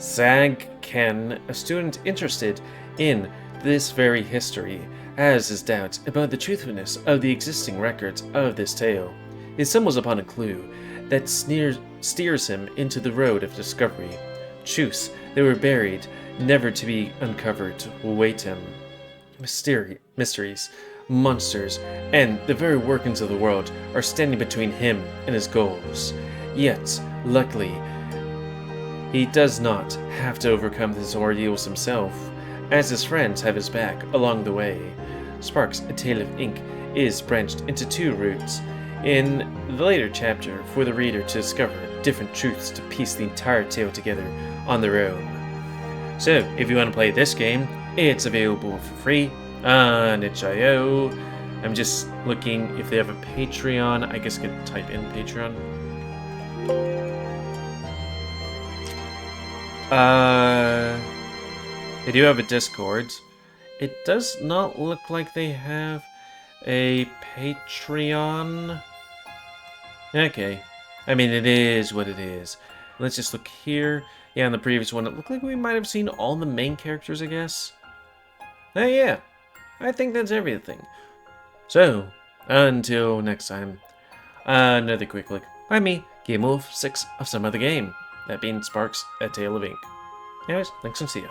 Zag Ken, a student interested in this very history, has his doubts about the truthfulness of the existing records of this tale. He stumbles upon a clue that steers him into the road of discovery. Truths that were buried, never to be uncovered, await him. Mysteries, monsters, and the very workings of the world are standing between him and his goals. Yet, luckily, he does not have to overcome his ordeals himself, as his friends have his back along the way. Sparks, A Tale of Ink is branched into 2 routes in the later chapter for the reader to discover different truths to piece the entire tale together on their own. So, if you want to play this game, it's available for free on itch.io. I'm just looking if they have a Patreon. I guess I could type in Patreon. They do have a Discord. It does not look like they have a Patreon. Okay. I mean, it is what it is. Let's just look here. Yeah, in the previous one, it looked like we might have seen all the main characters, I guess. Oh, yeah. I think that's everything. So, until next time, another quick look by me, Game of 6 of some other game. That being Sparks, A Tale of Ink. Anyways, thanks and see ya.